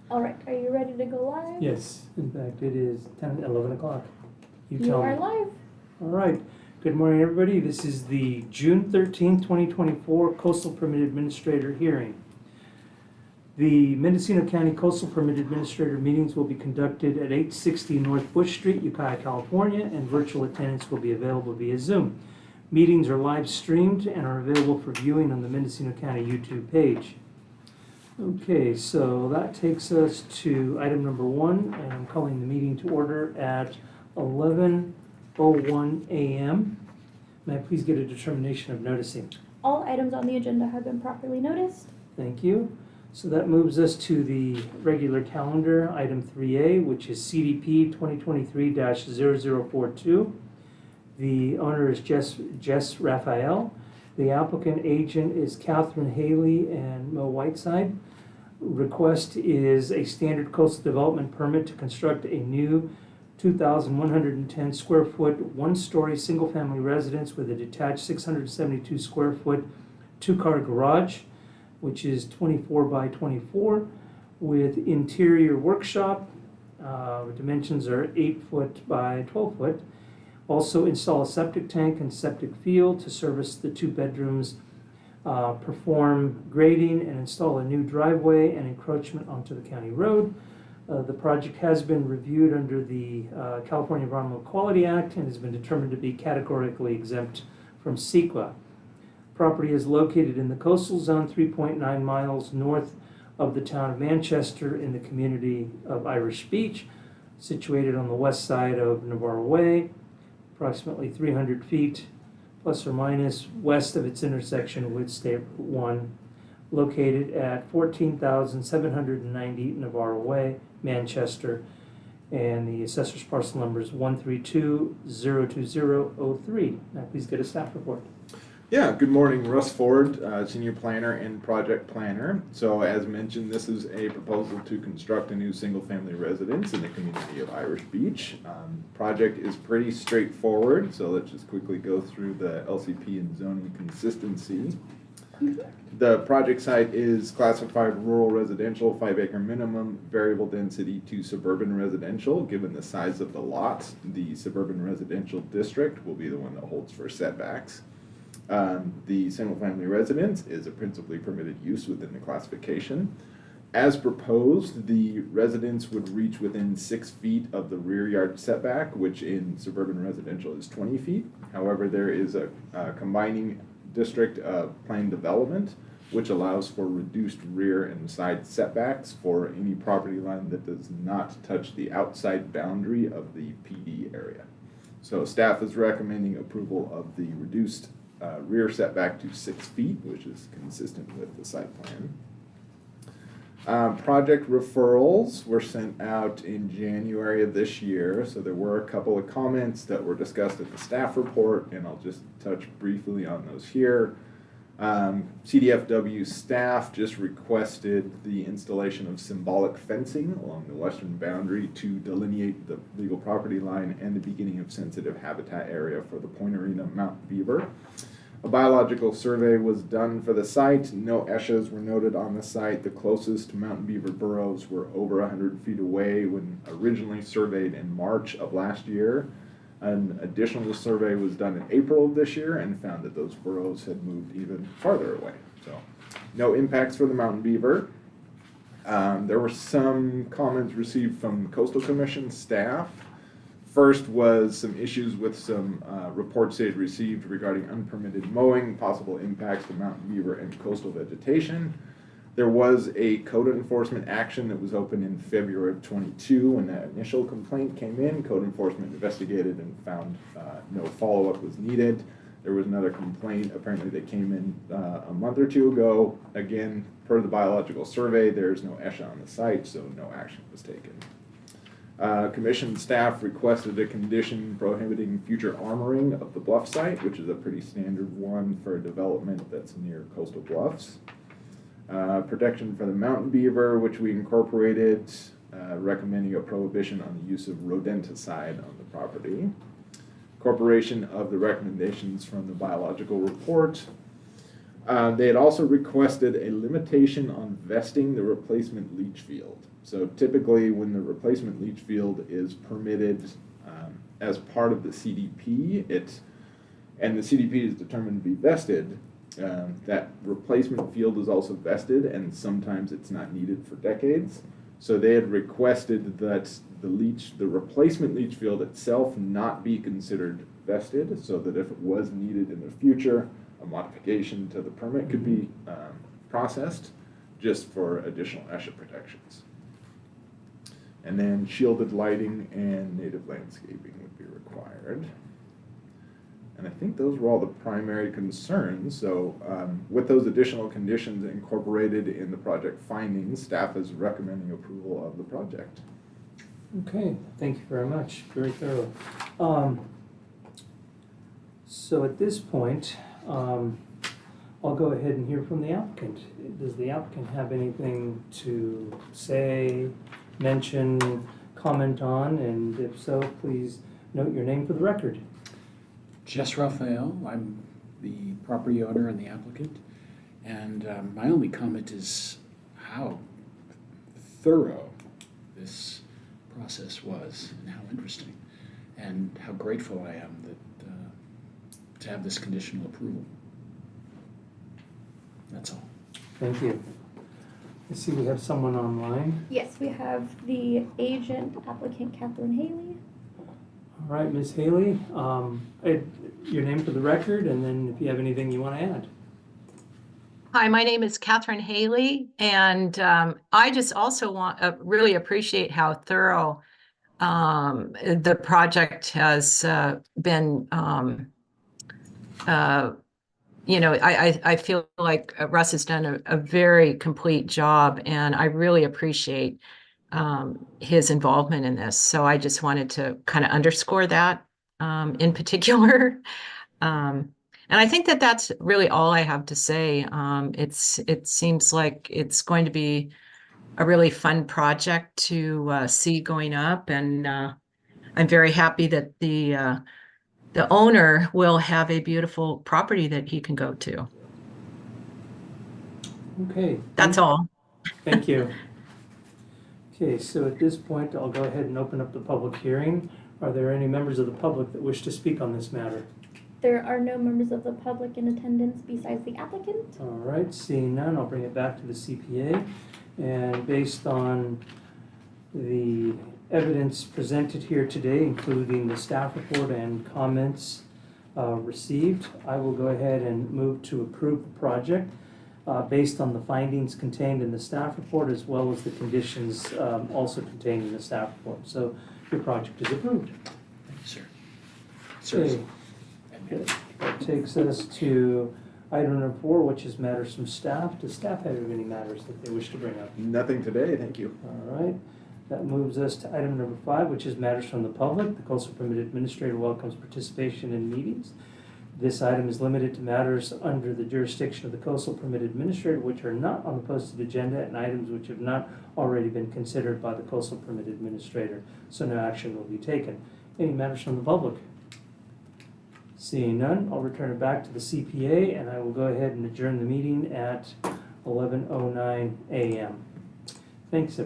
All right, are you ready to go live? Yes, in fact, it is 11 o'clock. You tell are me. live. All right. Good morning, everybody. This is the June 13th, 2024 Coastal Permit Administrator hearing. The Mendocino County Coastal Permit Administrator meetings will be conducted at 860 North Bush Street, Ukiah, California, and virtual attendance will be available via Zoom. Meetings are live streamed and are available for viewing on the Mendocino County YouTube page. Okay, so that takes us to item number 1, and I'm calling the meeting to order at 11:01 a.m. May I please get a determination of noticing? All items on the agenda have been properly noticed. Thank you. So that moves us to the regular calendar, item 3A, which is CDP 2023-0042. The owner is Jess Raphael. The applicant agent is Catherine Haley and Mo Whiteside. Request is a standard coastal development permit to construct a new 2,110 square foot, one-story, single-family residence with a detached 672 square foot, two-car garage, which is 24 by 24, with interior workshop. Dimensions are 8 foot by 12 foot. Also install a septic tank and septic field to service the 2 bedrooms, perform grading and install a new driveway and encroachment onto the county road. The project has been reviewed under the California Environmental Quality Act and has been determined to be categorically exempt from CEQA. Property is located in the coastal zone 3.9 miles north of the town of Manchester in the community of Irish Beach, situated on the west side of Navarro Way, approximately 300 feet plus or minus west of its intersection with State Route 1, located at 14,790 Navarro Way, Manchester, and the assessor's parcel number is 132-02003. Now please get a staff report. Yeah, good morning, Russ Ford, Senior Planner and Project Planner. So as mentioned, this is a proposal to construct a new single-family residence in the community of Irish Beach. Project is pretty straightforward, so let's just quickly go through the LCP and zoning consistency. The project site is classified rural residential, 5-acre minimum, variable density to suburban residential. Given the size of the lot, the suburban residential district will be the one that holds for setbacks. The single-family residence is a principally permitted use within the classification. As proposed, the residence would reach within 6 feet of the rear yard setback, which in suburban residential is 20 feet. However, there is a combining district of planned development, which allows for reduced rear and side setbacks for any property line that does not touch the outside boundary of the PD area. So staff is recommending approval of the reduced rear setback to 6 feet, which is consistent with the site plan. Project referrals were sent out in January of this year, so there were a couple of comments that were discussed at the staff report, and I'll just touch briefly on those here. CDFW staff just requested the installation of symbolic fencing along the western boundary to delineate the legal property line and the beginning of sensitive habitat area for the Point Arena Mount Beaver. A biological survey was done for the site. No ESHAs were noted on the site. The closest Mountain Beaver burrows were over 100 feet away when originally surveyed in March of last year. An additional survey was done in April of this year and found that those burrows had moved even farther away. So no impacts for the Mountain Beaver. There were some comments received from Coastal Commission staff. First was some issues with some reports they had received regarding unpermitted mowing, possible impacts to mountain beaver and coastal vegetation. There was a code enforcement action that was opened in February of 22 when that initial complaint came in. Code enforcement investigated and found no follow-up was needed. There was another complaint apparently that came in a month or two ago. Again, per the biological survey, there's no ESHA on the site, so no action was taken. Commission staff requested a condition prohibiting future armoring of the bluff site, which is a pretty standard one for a development that's near coastal bluffs. Protection for the mountain beaver, which we incorporated, recommending a prohibition on the use of rodenticide on the property. Incorporation of the recommendations from the biological report. They had also requested a limitation on vesting the replacement leach field. So typically when the replacement leach field is permitted as part of the CDP, and the CDP is determined to be vested, that replacement field is also vested, and sometimes it's not needed for decades. So they had requested that the replacement leach field itself not be considered vested, so that if it was needed in the future, a modification to the permit could be processed just for additional ESHA protections. And then shielded lighting and native landscaping would be required. And I think those were all the primary concerns. So with those additional conditions incorporated in the project findings, staff is recommending approval of the project. Okay, thank you very much. Very thorough. So at this point, I'll go ahead and hear from the applicant. Does the applicant have anything to say, mention, comment on? And if so, please note your name for the record. Jess Raphael, I'm the property owner and the applicant, and my only comment is how thorough this process was and how interesting, and how grateful I am that to have this conditional approval. That's all. Thank you. I see we have someone online. Yes, we have the agent applicant Catherine Haley. All right, Ms. Haley, your name for the record, and then if you have anything you want to add. Hi, my name is Catherine Haley, and I just also want really appreciate how thorough the project has been. I feel like Russ has done a very complete job, and I really appreciate his involvement in this. So I just wanted to kind of underscore that in particular. And I think that that's really all I have to say. It seems like it's going to be a really fun project to see going up, and I'm very happy that the owner will have a beautiful property that he can go to. Okay. That's all. Thank you. Okay, so at this point, I'll go ahead and open up the public hearing. Are there any members of the public that wish to speak on this matter? There are no members of the public in attendance besides the applicant. All right, seeing none, I'll bring it back to the CPA. And based on the evidence presented here today, including the staff report and comments received, I will go ahead and move to approve the project based on the findings contained in the staff report, as well as the conditions also contained in the staff report. So your project is approved. Thank you, sir. Okay. That takes us to item number 4, which is matters from staff. Does staff have any matters that they wish to bring up? Nothing today, thank you. All right. That moves us to item number 5, which is matters from the public. The Coastal Permit Administrator welcomes participation in meetings. This item is limited to matters under the jurisdiction of the Coastal Permit Administrator, which are not on the posted agenda, and items which have not already been considered by the Coastal Permit Administrator. So no action will be taken. Any matters from the public? Seeing none, I'll return it back to the CPA, and I will go ahead and adjourn the meeting at 11:09 a.m. Thanks, everyone.